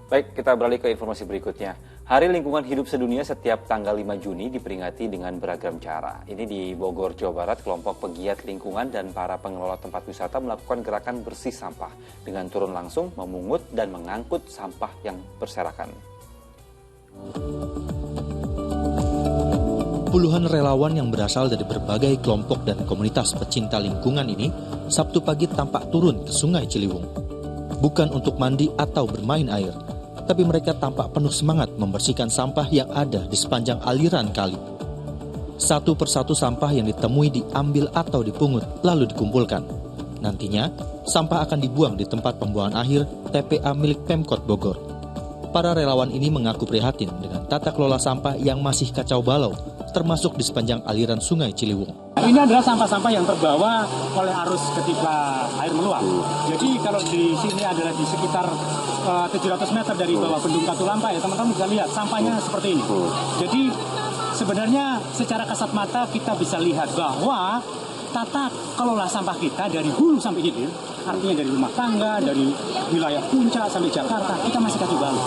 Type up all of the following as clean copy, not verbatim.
Baik, kita beralih ke informasi berikutnya. Hari Lingkungan Hidup Sedunia setiap tanggal 5 Juni diperingati dengan beragam cara. Ini di Bogor, Jawa Barat, kelompok pegiat lingkungan dan para pengelola tempat wisata melakukan gerakan bersih sampah dengan turun langsung memungut dan mengangkut sampah yang berserakan. Puluhan relawan yang berasal dari berbagai kelompok dan komunitas pecinta lingkungan ini Sabtu pagi tampak turun ke Sungai Ciliwung. Bukan untuk mandi atau bermain air, tapi mereka tampak penuh semangat membersihkan sampah yang ada di sepanjang aliran kali. Satu persatu sampah yang ditemui diambil atau dipungut, lalu dikumpulkan. Nantinya, sampah akan dibuang di tempat pembuangan akhir TPA milik Pemkot Bogor. Para relawan ini mengaku prihatin dengan tata kelola sampah yang masih kacau balau, termasuk di sepanjang aliran Sungai Ciliwung. Ini adalah sampah-sampah yang terbawa oleh arus ketika air meluap. Jadi kalau di sini adalah di sekitar 700 meter dari bawah Bendung Katulampa, ya teman-teman bisa lihat sampahnya seperti ini. Jadi sebenarnya secara kasat mata kita bisa lihat bahwa tata kelola sampah kita dari hulu sampai hilir, artinya dari rumah tangga, dari wilayah Puncak sampai Jakarta, kita masih kacau balau.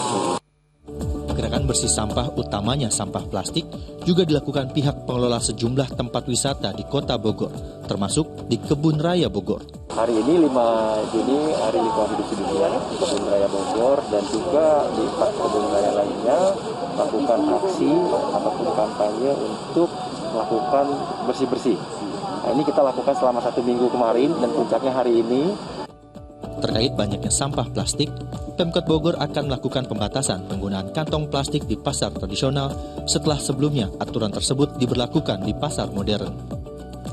Gerakan bersih sampah, utamanya sampah plastik, juga dilakukan pihak pengelola sejumlah tempat wisata di Kota Bogor, termasuk di Kebun Raya Bogor. Hari ini 5 Juni, Hari Lingkungan Hidup Sedunia di Kebun Raya Bogor, dan juga di 4 kebun raya lainnya melakukan aksi ataupun kampanye untuk melakukan bersih-bersih. Nah, ini kita lakukan selama 1 minggu kemarin dan puncaknya hari ini. Terkait banyaknya sampah plastik, Pemkot Bogor akan melakukan pembatasan penggunaan kantong plastik di pasar tradisional setelah sebelumnya aturan tersebut diberlakukan di pasar modern.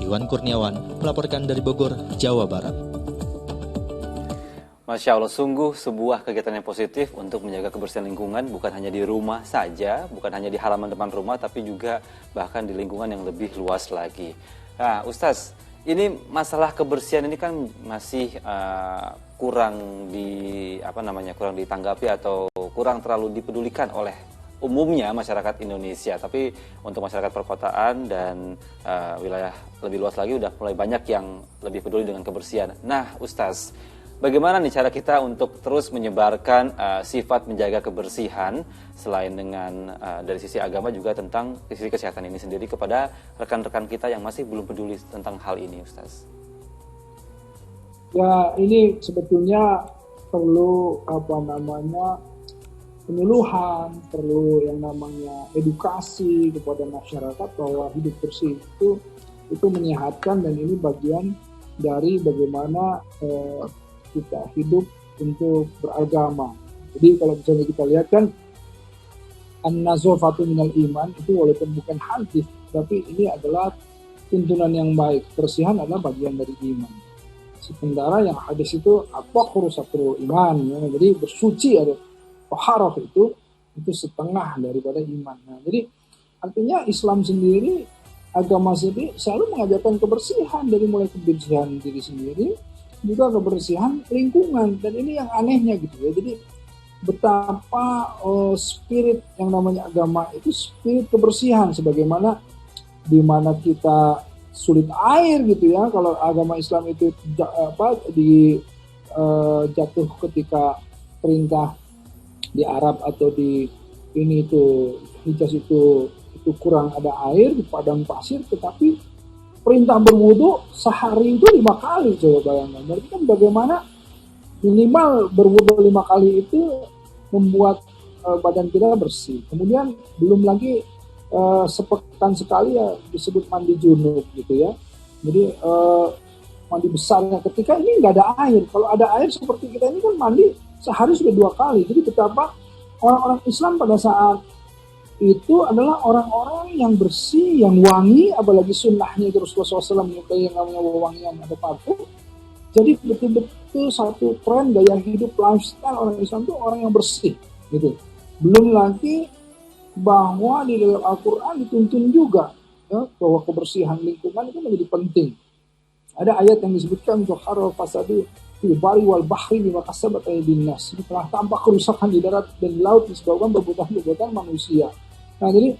Iwan Kurniawan melaporkan dari Bogor, Jawa Barat. Masya Allah, sungguh sebuah kegiatan yang positif untuk menjaga kebersihan lingkungan, bukan hanya di rumah saja, bukan hanya di halaman depan rumah, tapi juga bahkan di lingkungan yang lebih luas lagi. Nah, Ustaz, ini masalah kebersihan ini kan masih kurang ditanggapi atau kurang terlalu dipedulikan oleh umumnya masyarakat Indonesia. Tapi untuk masyarakat perkotaan dan wilayah lebih luas lagi udah mulai banyak yang lebih peduli dengan kebersihan. Nah, Ustaz, bagaimana nih cara kita untuk terus menyebarkan sifat menjaga kebersihan selain dengan dari sisi agama juga tentang sisi kesehatan ini sendiri kepada rekan-rekan kita yang masih belum peduli tentang hal ini, Ustaz? Ya, ini sebetulnya perlu penyuluhan, perlu yang namanya edukasi kepada masyarakat bahwa hidup bersih itu menyehatkan, dan ini bagian dari bagaimana kita hidup untuk beragama. Jadi kalau misalnya kita lihat kan an-nazafatu minal iman, itu walaupun bukan hadis, tapi ini adalah tuntunan yang baik. Kebersihan adalah bagian dari iman. Sementara yang hadis itu at-tahuru satrul iman, ya. Jadi bersuci ada taharah itu setengah daripada iman. Nah, jadi artinya Islam sendiri, agama sendiri selalu mengajarkan kebersihan, dari mulai kebersihan diri sendiri, juga kebersihan lingkungan. Dan ini yang anehnya gitu ya. Jadi betapa spirit yang namanya agama itu spirit kebersihan, sebagaimana di mana kita sulit air gitu ya. Kalau agama Islam itu jatuh ketika perintah di Arab atau di ini itu Hijaz itu kurang ada air di padang pasir, tetapi perintah berwudu sehari itu 5 kali. Coba bayangkan, berarti kan bagaimana minimal berwudu 5 kali itu membuat badan kita bersih. Kemudian belum lagi sepekan sekali ya disebut mandi junub gitu ya. Jadi mandi besarnya ketika ini nggak ada air. Kalau ada air seperti kita ini kan mandi sehari sudah 2 kali. Jadi betapa orang-orang Islam pada saat itu adalah orang-orang yang bersih, yang wangi, apalagi sunnahnya itu Rasulullah SAW menyukai yang namanya wewangian, ada parfum. Jadi betul-betul satu tren gaya hidup lifestyle orang Islam itu orang yang bersih gitu. Belum lagi bahwa di dalam Al-Quran dituntun juga ya, bahwa kebersihan lingkungan itu menjadi penting. Ada ayat yang disebutkan zuharal fasadu fil bari wal bahri bima kasabat aydin nas. Telah tampak kerusakan di darat dan di laut disebabkan perbuatan manusia. Nah, jadi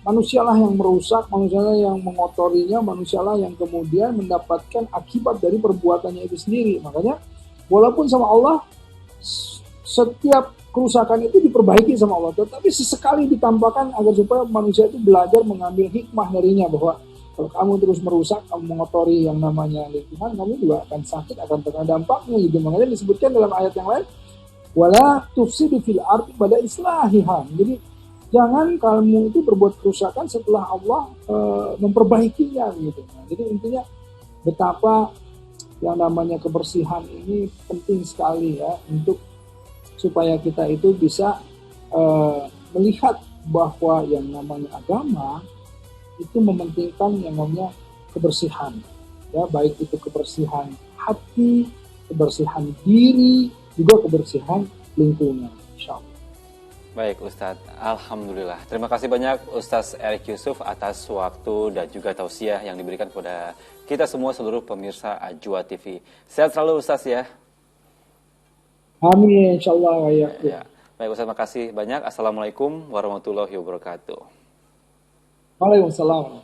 manusialah yang merusak, manusialah yang mengotorinya, manusialah yang kemudian mendapatkan akibat dari perbuatannya itu sendiri. Makanya walaupun sama Allah setiap kerusakan itu diperbaiki sama Allah, tetapi sesekali ditampakkan agar supaya manusia itu belajar mengambil hikmah darinya, bahwa kalau kamu terus merusak, kamu mengotori yang namanya lingkungan, kamu juga akan sakit, akan terkena dampaknya gitu. Makanya disebutkan dalam ayat yang lain, wala tufsidu fil ardi ba'da islahiha. Jadi jangan kamu itu berbuat kerusakan setelah Allah memperbaikinya gitu. Nah, jadi intinya betapa yang namanya kebersihan ini penting sekali ya, untuk supaya kita itu bisa melihat bahwa yang namanya agama itu mementingkan yang namanya kebersihan, ya, baik itu kebersihan hati, kebersihan diri, juga kebersihan lingkungan. Insyaallah. Baik Ustadz, Alhamdulillah. Terima kasih banyak Ustadz Erik Yusuf atas waktu dan juga tausiah yang diberikan kepada kita semua seluruh pemirsa Ajwa TV. Sehat selalu Ustadz ya. Amin, insyaallah ya. Baik Ustadz, makasih banyak. Assalamualaikum warahmatullahi wabarakatuh. Waalaikumsalam.